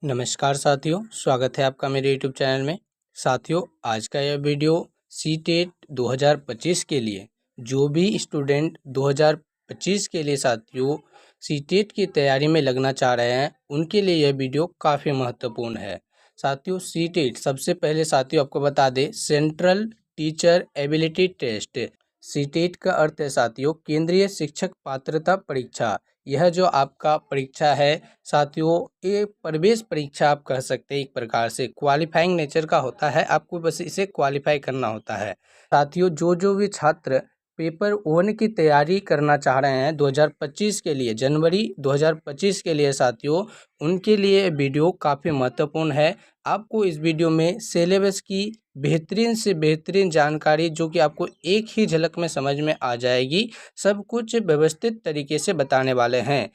नमस्कार साथियों, स्वागत है आपका मेरे यूट्यूब चैनल में। साथियों, आज का यह वीडियो सीटेट 2025 के लिए जो भी स्टूडेंट 2025 के लिए साथियों सीटेट की तैयारी में लगना चाह रहे हैं उनके लिए यह वीडियो काफ़ी महत्वपूर्ण है। साथियों, सीटेट सबसे पहले साथियों आपको बता दें, central teacher ability test. CTET का अर्थ है साथियों केंद्रीय शिक्षक पात्रता परीक्षा। यह जो आपका परीक्षा है साथियों, ये प्रवेश परीक्षा आप कह सकते हैं, एक प्रकार से क्वालिफाइंग नेचर का होता है। आपको बस इसे क्वालिफाई करना होता है। साथियों, जो भी छात्र पेपर 1 की तैयारी करना चाह रहे हैं 2025 के लिए, जनवरी 2025 के लिए साथियों, उनके लिए वीडियो काफ़ी महत्वपूर्ण है। आपको इस वीडियो में सिलेबस की बेहतरीन से बेहतरीन जानकारी जो कि आपको एक ही झलक में समझ में आ जाएगी, सब कुछ व्यवस्थित तरीके से बताने वाले हैं।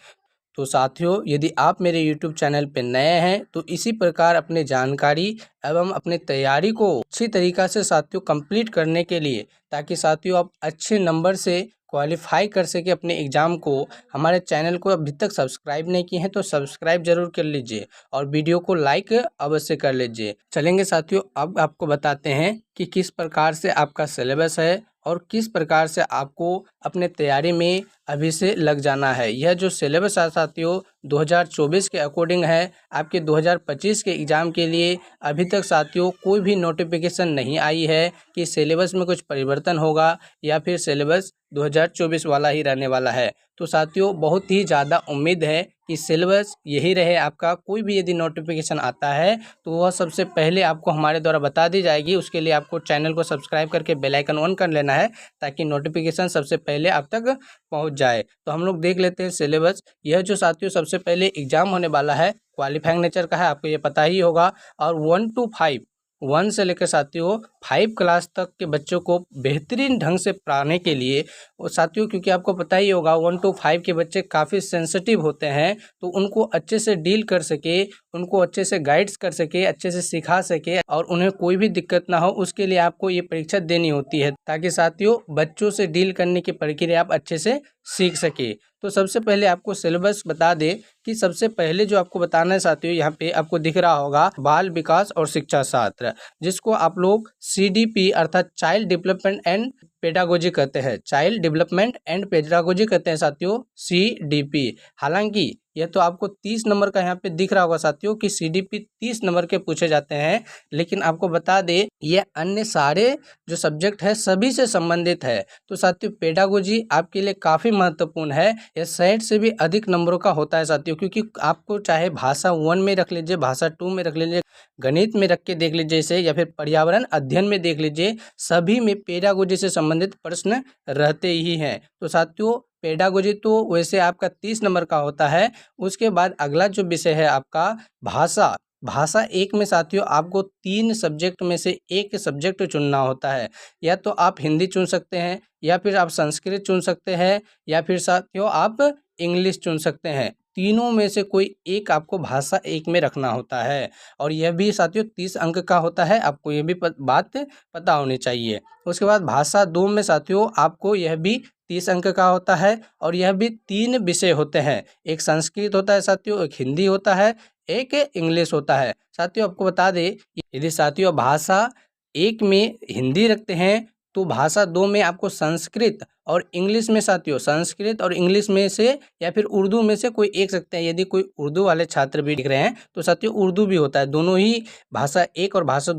तो साथियों, यदि आप मेरे YouTube चैनल पर नए हैं तो इसी प्रकार अपने जानकारी एवं अपने तैयारी को अच्छी तरीक़ा से साथियों कंप्लीट करने के लिए, ताकि साथियों आप अच्छे नंबर से क्वालिफाई कर सके अपने एग्ज़ाम को, हमारे चैनल को अभी तक सब्सक्राइब नहीं किए हैं तो सब्सक्राइब जरूर कर लीजिए और वीडियो को लाइक अवश्य कर लीजिए। चलेंगे साथियों, अब आपको बताते हैं कि किस प्रकार से आपका सिलेबस है और किस प्रकार से आपको अपने तैयारी में अभी से लग जाना है। यह जो सिलेबस है साथियों 2024 के अकॉर्डिंग है। आपके 2025 के एग्ज़ाम के लिए अभी तक साथियों कोई भी नोटिफिकेशन नहीं आई है कि सिलेबस में कुछ परिवर्तन होगा या फिर सिलेबस 2024 वाला ही रहने वाला है। तो साथियों, बहुत ही ज़्यादा उम्मीद है कि सिलेबस यही रहे आपका। कोई भी यदि नोटिफिकेशन आता है तो वह सबसे पहले आपको हमारे द्वारा बता दी जाएगी। उसके लिए आपको चैनल को सब्सक्राइब करके बेल आइकन ऑन कर लेना है, ताकि नोटिफिकेशन सबसे पहले आप तक पहुंच जाए। तो हम लोग देख लेते हैं सिलेबस। यह जो साथियों सबसे पहले एग्जाम होने वाला है क्वालिफाइंग नेचर का है, आपको ये पता ही होगा। और 1 to 5, 1 से लेकर साथियों 5 क्लास तक के बच्चों को बेहतरीन ढंग से पढ़ाने के लिए, और साथियों क्योंकि आपको पता ही होगा 1 to 5 के बच्चे काफ़ी सेंसिटिव होते हैं, तो उनको अच्छे से डील कर सके, उनको अच्छे से गाइड्स कर सके, अच्छे से सिखा सके और उन्हें कोई भी दिक्कत ना हो, उसके लिए आपको ये परीक्षा देनी होती है, ताकि साथियों बच्चों से डील करने की प्रक्रिया आप अच्छे से सीख सके। तो सबसे पहले आपको सिलेबस बता दे कि सबसे पहले जो आपको बताना है साथियों, यहाँ पे आपको दिख रहा होगा बाल विकास और शिक्षा शास्त्र, जिसको आप लोग CDP अर्थात चाइल्ड डेवलपमेंट एंड पेडागोजी कहते हैं। चाइल्ड डेवलपमेंट एंड पेडागोजी कहते हैं साथियों, CDP। हालांकि यह तो आपको 30 नंबर का यहाँ पे दिख रहा होगा साथियों कि CDP 30 नंबर के पूछे जाते हैं, लेकिन आपको बता दे ये अन्य सारे जो सब्जेक्ट है सभी से संबंधित है। तो साथियों पेडागोजी आपके लिए काफ़ी महत्वपूर्ण है। यह 60 से भी अधिक नंबरों का होता है साथियों, क्योंकि आपको चाहे भाषा 1 में रख लीजिए, भाषा 2 में रख लीजिए, गणित में रख के देख लीजिए इसे, या फिर पर्यावरण अध्ययन में देख लीजिए, सभी में पेडागोजी से संबंधित प्रश्न रहते ही हैं। तो साथियों पेडागोजी तो वैसे आपका 30 नंबर का होता है। उसके बाद अगला जो विषय है आपका भाषा। भाषा 1 में साथियों आपको 3 सब्जेक्ट में से एक सब्जेक्ट चुनना होता है। या तो आप हिंदी चुन सकते हैं, या फिर आप संस्कृत चुन सकते हैं, या फिर साथियों आप इंग्लिश चुन सकते हैं। तीनों में से कोई एक आपको भाषा 1 में रखना होता है, और यह भी साथियों 30 अंक का होता है। आपको यह भी बात पता होनी चाहिए। उसके बाद भाषा 2 में साथियों आपको यह भी 30 अंक का होता है, और यह भी 3 विषय होते हैं। एक संस्कृत होता है साथियों, एक हिंदी होता है, एक इंग्लिश होता है। साथियों आपको बता दें, यदि साथियों भाषा 1 में हिंदी रखते हैं तो भाषा 2 में आपको संस्कृत और इंग्लिश में साथियों संस्कृत और इंग्लिश में से या फिर उर्दू में से कोई एक सकते हैं। यदि कोई उर्दू वाले छात्र भी दिख रहे हैं तो साथियों उर्दू भी होता है। दोनों ही भाषा 1 और भाषा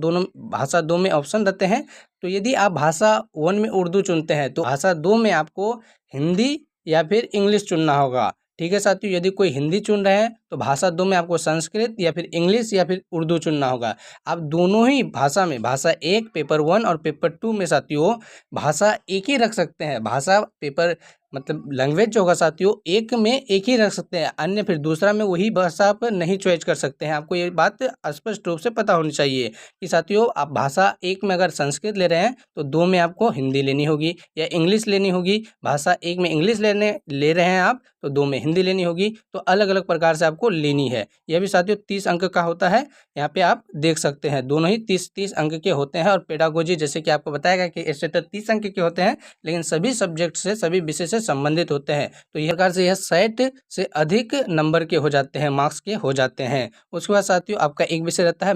2 में ऑप्शन रहते हैं। तो यदि आप भाषा 1 में उर्दू चुनते हैं तो भाषा 2 में आपको हिंदी या फिर इंग्लिश चुनना होगा। ठीक है साथियों, यदि कोई हिंदी चुन रहे हैं तो भाषा 2 में आपको संस्कृत या फिर इंग्लिश या फिर उर्दू चुनना होगा। आप दोनों ही भाषा में, भाषा 1 पेपर 1 और पेपर 2 में साथियों भाषा एक ही रख सकते हैं। भाषा पेपर मतलब लैंग्वेज जो होगा साथियों 1 में एक ही रख सकते हैं, अन्य फिर दूसरा में वही भाषा आप नहीं चॉइस कर सकते हैं। आपको ये बात स्पष्ट रूप से पता होनी चाहिए कि साथियों आप भाषा 1 में अगर संस्कृत ले रहे हैं तो 2 में आपको हिंदी लेनी होगी या इंग्लिश लेनी होगी। भाषा 1 में इंग्लिश ले रहे हैं आप तो 2 में हिंदी लेनी होगी। तो अलग अलग प्रकार से आपको लेनी है। यह भी साथियों 30 अंक का होता है। यहाँ पे आप देख सकते हैं दोनों ही 30 अंक के होते हैं। और पेडागोजी जैसे कि आपको बताएगा कि ऐसे तो 30 अंक के होते हैं, लेकिन सभी सब्जेक्ट से, सभी विषय से संबंधित होते हैं। तो इस प्रकार से यह 60 से अधिक नंबर के हो जाते हैं, मार्क्स के हो जाते हैं। उसके बाद साथियों आपका एक विषय रहता है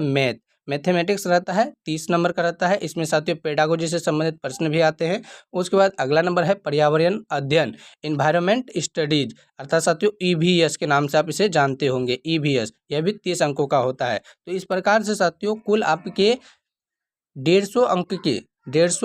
मैथमेटिक्स रहता है, 30 नंबर का रहता है। इसमें साथियों पेडागोजी से संबंधित प्रश्न भी आते हैं। उसके बाद अगला नंबर है पर्यावरण अध्ययन, इन्वायरमेंट स्टडीज, अर्थात साथियों EVS के नाम से आप इसे जानते होंगे, EVS। यह भी 30 अंकों का होता है। तो इस प्रकार से साथियों कुल आपके 150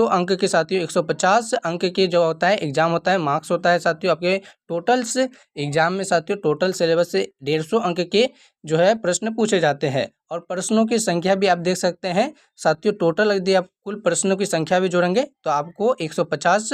अंक के साथियों 150 अंक के जो होता है एग्जाम होता है, मार्क्स होता है साथियों आपके टोटल्स एग्जाम में साथियों टोटल सिलेबस से 150 अंक के जो है प्रश्न पूछे जाते हैं। और प्रश्नों की संख्या भी आप देख सकते हैं साथियों, टोटल यदि आप कुल प्रश्नों की संख्या भी जोड़ेंगे तो आपको 150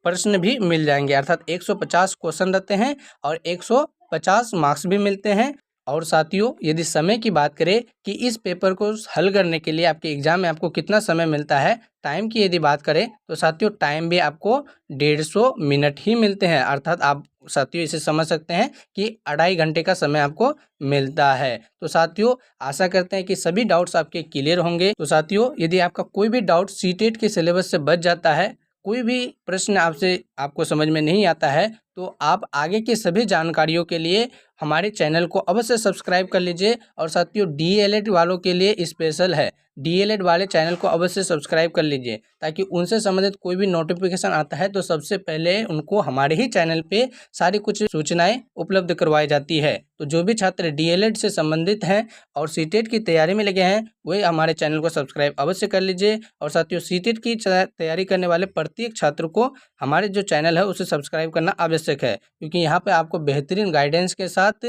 प्रश्न भी मिल जाएंगे, अर्थात 150 क्वेश्चन रहते हैं और 150 मार्क्स भी मिलते हैं। और साथियों यदि समय की बात करें कि इस पेपर को हल करने के लिए आपके एग्जाम में आपको कितना समय मिलता है, टाइम की यदि बात करें तो साथियों टाइम भी आपको 150 मिनट ही मिलते हैं, अर्थात आप साथियों इसे समझ सकते हैं कि 2.5 घंटे का समय आपको मिलता है। तो साथियों आशा करते हैं कि सभी डाउट्स आपके क्लियर होंगे। तो साथियों यदि आपका कोई भी डाउट सीटेट के सिलेबस से बच जाता है, कोई भी प्रश्न आपको समझ में नहीं आता है, तो आप आगे की सभी जानकारियों के लिए हमारे चैनल को अवश्य सब्सक्राइब कर लीजिए। और साथियों DLED वालों के लिए स्पेशल है, DLED वाले चैनल को अवश्य सब्सक्राइब कर लीजिए ताकि उनसे संबंधित कोई भी नोटिफिकेशन आता है तो सबसे पहले उनको हमारे ही चैनल पे सारी कुछ सूचनाएं उपलब्ध करवाई जाती है। तो जो भी छात्र DLED से संबंधित हैं और सीटेट की तैयारी में लगे हैं वही हमारे चैनल को सब्सक्राइब अवश्य कर लीजिए। और साथियों सीटेट की तैयारी करने वाले प्रत्येक छात्र को हमारे जो चैनल है उसे सब्सक्राइब करना आवश्यक है, क्योंकि यहाँ पे आपको बेहतरीन गाइडेंस के साथ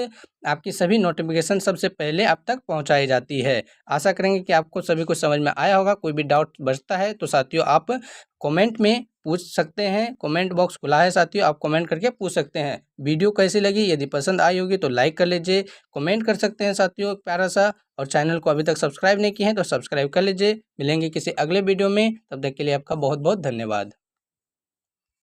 आपकी सभी नोटिफिकेशन सबसे पहले आप तक पहुँचाई जाती है। आशा करेंगे कि आपको सभी कुछ समझ में आया होगा। कोई भी डाउट बचता है तो साथियों आप कमेंट में पूछ सकते हैं, कमेंट बॉक्स खुला है साथियों, आप कमेंट करके पूछ सकते हैं। वीडियो कैसी लगी, यदि पसंद आई होगी तो लाइक कर लीजिए, कमेंट कर सकते हैं साथियों प्यारा सा। और चैनल को अभी तक सब्सक्राइब नहीं किए हैं तो सब्सक्राइब कर लीजिए। मिलेंगे किसी अगले वीडियो में, तब तक के लिए आपका बहुत बहुत धन्यवाद।